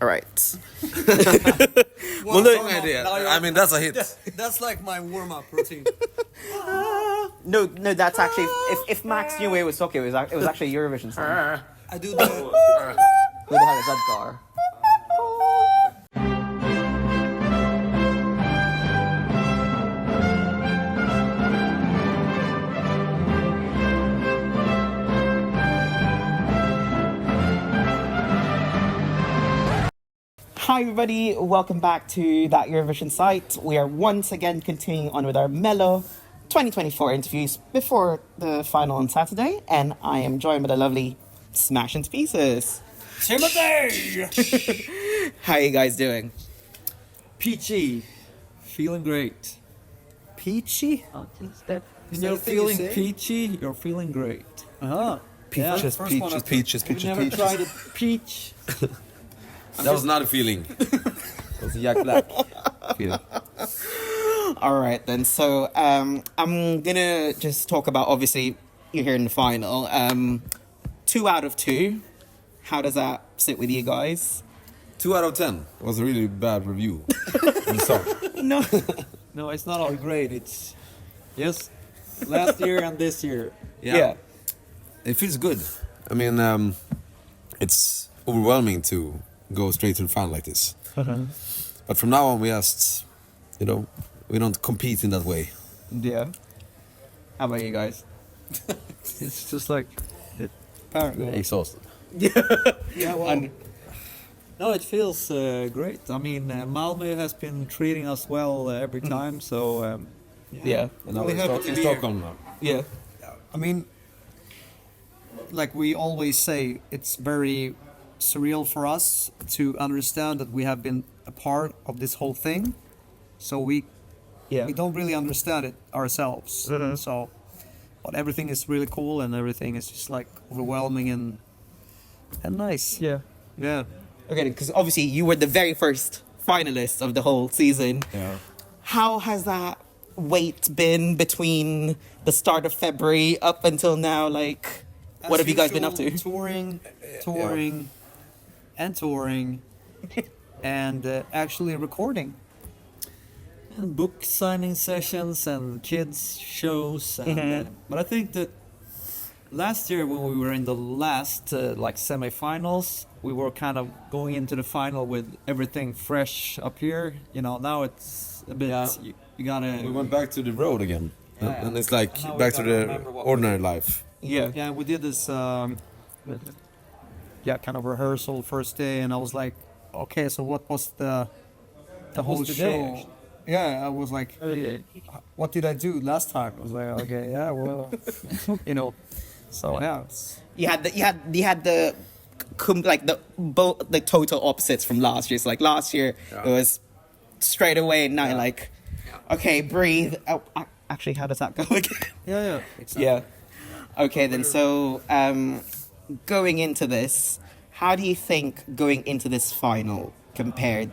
All right. Well, song idea. I mean, that's a hit. That's like my warm-up routine. No, that's actually if Max knew it was okay, it was actually a Eurovision song. I do the... Who the hell is that Gar? Hi everybody, welcome back to That Eurovision site. We are once again continuing on with our Melo 2024 interviews before the final on Saturday, and I am joined by the lovely Smash into Pieces. Timothy! How are you guys doing? Peachy. Feeling great. Peachy? When you're feeling peachy, you're feeling great. Uh-huh. Peaches, peaches. You never tried a peach? That was not a feeling. It was a Jack Black feeling. All right then. So I'm gonna just talk about, obviously you're here in the final. 2 out of 2. How does that sit with you guys? 2 out of 10 was a really bad review. I'm sorry. No. No, it's not all great. It's yes, last year and this year. Yeah. It feels good. I mean, it's overwhelming to go straight to the final like this. But from now on, we just, we don't compete in that way. Yeah. How about you guys? It's just like Exhausted. yeah. Well, no, it feels great. I mean, Malmö has been treating us well every time. So Yeah. And now We we're have to in be Stockholm now. Yeah. I mean, like we always say, it's very surreal for us to understand that we have been a part of this whole thing. So we don't really understand it ourselves. So, but everything is really cool and everything is just like overwhelming and nice. yeah. Yeah. Okay, because obviously you were the very first finalist of the whole season. Yeah. How has that wait been between the start of February up until now? Like, what have you guys been up to? Touring, and actually recording. And book signing sessions and kids shows. And, but I think that last year when we were in the last semifinals, we were kind of going into the final with everything fresh up here. Now it's a bit. Yeah. You gotta. We went back to the road again. Yeah. And it's like Now we back to gotta the remember what we ordinary did. life. Yeah. Yeah, we did this, kind of rehearsal first day, and I was like, okay, so what was the whole was the show? day, actually? Yeah, I was like, what did I do last time? I was like, okay, yeah, well, so yeah. You had the total opposites from last year. So like last year it was straight away. Now you're like, okay, breathe. Oh, actually, how does that go again? Yeah, exactly. Yeah. Okay, then. So, going into this, how do you think going into this final compared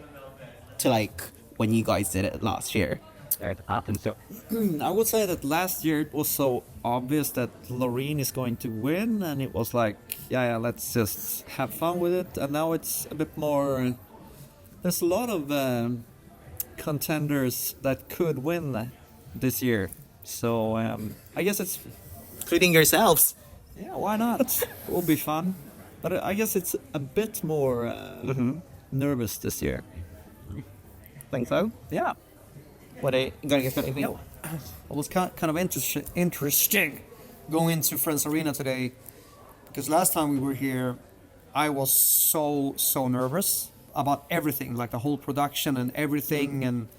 to like when you guys did it last year? I would say that last year it was so obvious that Loreen is going to win, and it was like, yeah, let's just have fun with it. And now it's a bit more. There's a lot of contenders that could win this year, so I guess it's. Including yourselves. Yeah, why not? It will be fun. But I guess it's a bit more nervous this year. Think so? Yeah. What are you gonna get anything? It was kind of interesting going into Friends Arena today, because last time we were here, I was so nervous about everything, like the whole production and everything, and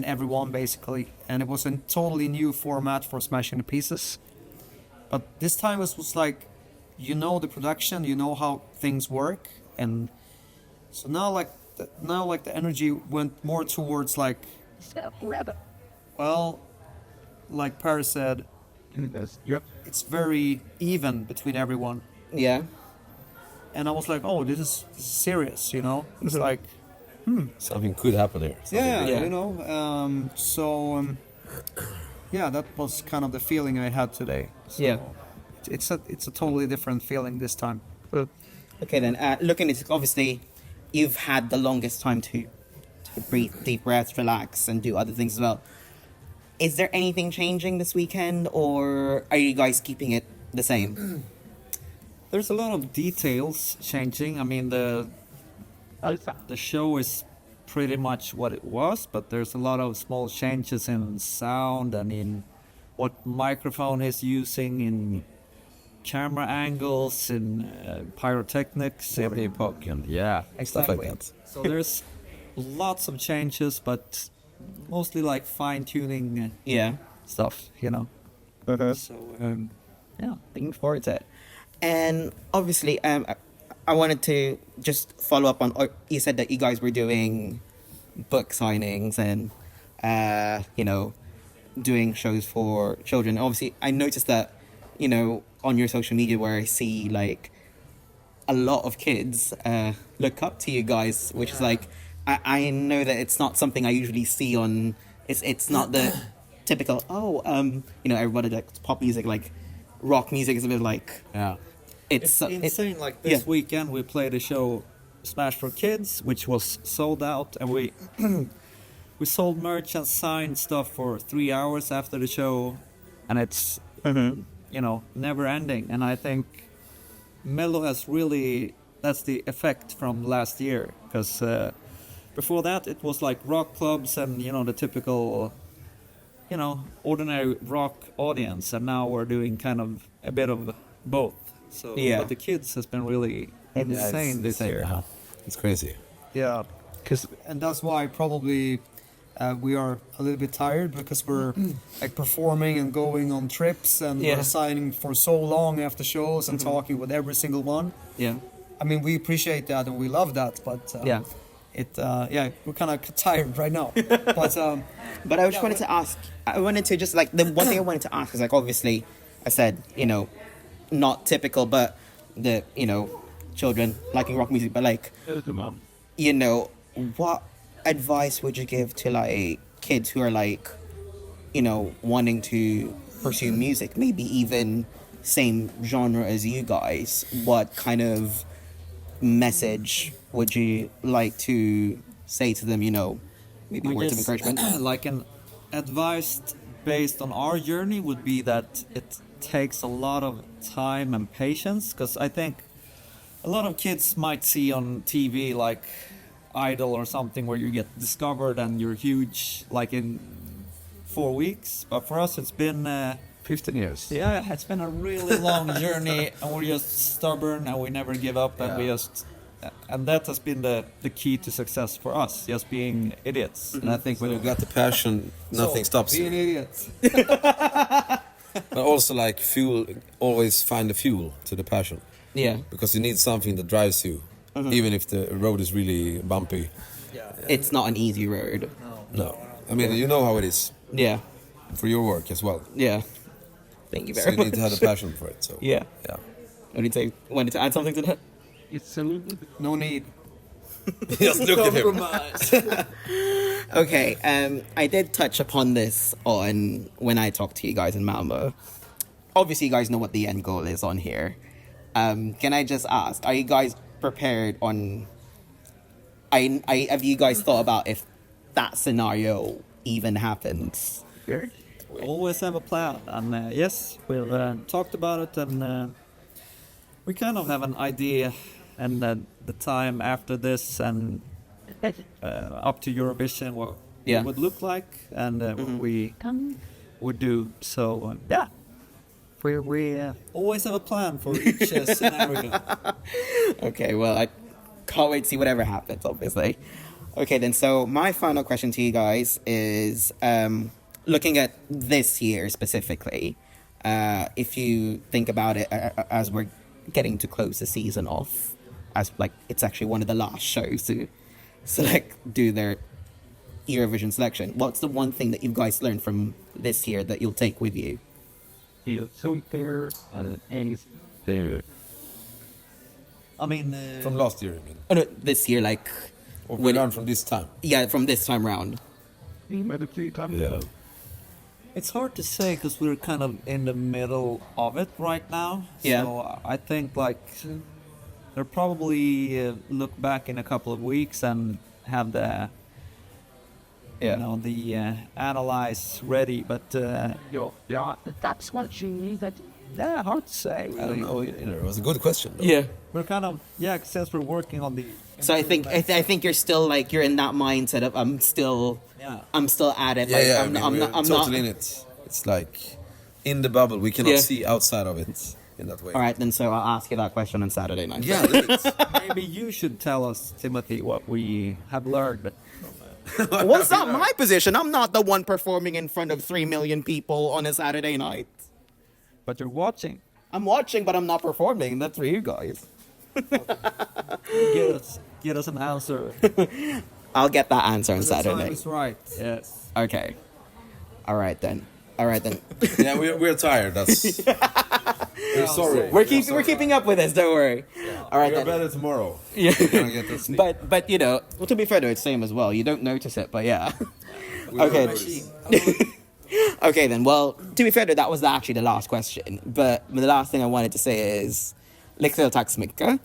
everyone basically, and it was a totally new format for Smashing the Pieces. But this time it was like, the production, how things work, and so now the energy went more towards like, well, like Paris said, it's very even between everyone. Yeah. And I was like, oh, this is serious, It's like, Something could happen here. That was kind of the feeling I had today. So Yeah. It's a totally different feeling this time. Okay then, looking at, obviously you've had the longest time to breathe deep breaths, relax, and do other things as well. Is there anything changing this weekend, or are you guys keeping it the same? There's a lot of details changing. I mean, the show is pretty much what it was, but there's a lot of small changes in sound and in what microphone is using, in camera angles, in pyrotechnics, yeah, Stuff like exactly. that. So there's lots of changes, but mostly like fine tuning Yeah. stuff, you know. So Yeah, looking forward to it. And obviously, I wanted to just follow up on. You said that you guys were doing book signings and, doing shows for children. Obviously, I noticed that, on your social media where I see like a lot of kids look up to you guys, which is like, I know that it's not something I usually see on. It's not the typical. Everybody likes pop music, like rock music is a bit like. Yeah. it's insane. Like this weekend, we played a show, Smash for Kids, which was sold out, and we we sold merch and signed stuff for 3 hours after the show, and it's never ending. And I think Mello has really, that's the effect from last year, because before that it was like rock clubs and the typical ordinary rock audience, and now we're doing kind of a bit of both. So but the kids has been really insane this year. Yeah. It's crazy. Yeah, and that's why probably we are a little bit tired, because we're like performing and going on trips, and we're signing for so long after shows and talking with every single one. Yeah. I mean, we appreciate that and we love that, but we're kind of tired right now. But I just wanted to ask. I wanted to just like the one thing I wanted to ask is like, obviously, I said not typical, but the children liking rock music, but like what advice would you give to like kids who are like wanting to pursue music, maybe even same genre as you guys? What kind of message would you like to say to them? Maybe words of encouragement. Like an advice based on our journey would be that it takes a lot of time and patience, because I think a lot of kids might see on TV like Idol or something where you get discovered and you're huge like in 4 weeks, but for us it's been 15 years. yeah, it's been a really long journey, and we're just stubborn and we never give up, and and that has been the key to success for us, just being idiots. And I think when you got the passion, nothing stops Be an you. idiot. But also like fuel, always find the fuel to the passion. Yeah. Because you need something that drives you, even if the road is really bumpy. It's not an easy road. No. I mean, you know how it is Yeah. for your work as well. Yeah. Thank you So very you much. need to have a passion for it. So Yeah. yeah. Wanted to add something to that? No need. Just look at him. Okay, I did touch upon this on when I talked to you guys in Malmo. Obviously, you guys know what the end goal is on here. Can I just ask, are you guys prepared on... have you guys thought about if that scenario even happens? We always have a plan, and yes, we've talked about it, and we kind of have an idea, and the time after this and up to Eurovision, what it would look like, and what we would do. So we always have a plan for each scenario. Okay, well, I can't wait to see whatever happens, obviously. Okay, then, so my final question to you guys is, looking at this year specifically, if you think about it as we're getting to close the season off, as like it's actually one of the last shows to do their Eurovision selection, what's the one thing that you guys learned from this year that you'll take with you? I mean, From last year, I mean. Oh, no, this year, like... What we learned from this time. Yeah, from this time round. Yeah. it's hard to say because we're kind of in the middle of it right now. Yeah. So I think like they'll probably look back in a couple of weeks and have the analyze ready. But that's what you need. Yeah, hard to say. I don't know. It was a good question. Though. Yeah. We're kind of since we're working on the. So I think you're still like you're in that mindset of I'm still at it. Yeah, like, yeah. I'm totally not. in it. It's like in the bubble. We cannot Yeah. see outside of it in that way. All right, then. So I'll ask you that question on Saturday night. Yeah, do it. Maybe you should tell us, Timothy, what we have learned. But Well, it's not my position. I'm not the one performing in front of 3 million people on a Saturday night. you're watching. I'm watching, but I'm not performing. That's for you guys. Get us an answer. I'll get that answer on The time Saturday. is right. Yes. Okay. All right then. Yeah, we're tired. That's. We're sorry. We're keeping up with this. Don't worry. All right We're then. better tomorrow. Yeah. We're gonna get this. But you know, well, to be fair though, it's same as well. You don't notice it, but yeah. Okay. Okay then. Well, to be fair though, that was actually the last question. But the last thing I wanted to say is, lycka tack så mycket.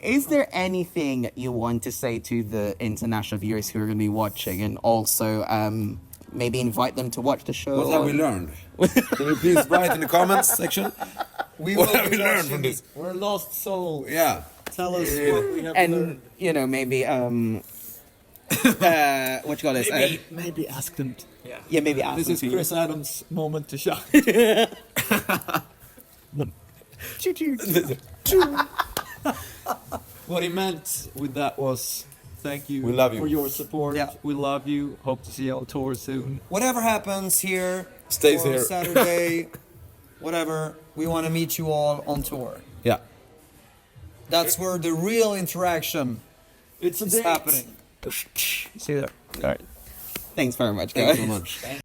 Is there anything you want to say to the international viewers who are going to be watching, and also maybe invite them to watch the show? What have we learned? Can you please write in the comments section? What have we learned from this? We're lost souls. Yeah. Tell us what we have And learned. you know, maybe what you call this? Maybe ask them. Yeah, maybe ask This them is to you. Chris Adams' moment to shine. What he meant with that was, thank you We love you. for your support. Yeah. We love you. Hope to see you on tour soon. Whatever happens here, Stays or here. Saturday, whatever, we want to meet you all on tour. Yeah. That's where the real interaction It's is happening. See you there. All right. Thanks very much, Thank guys. you so much.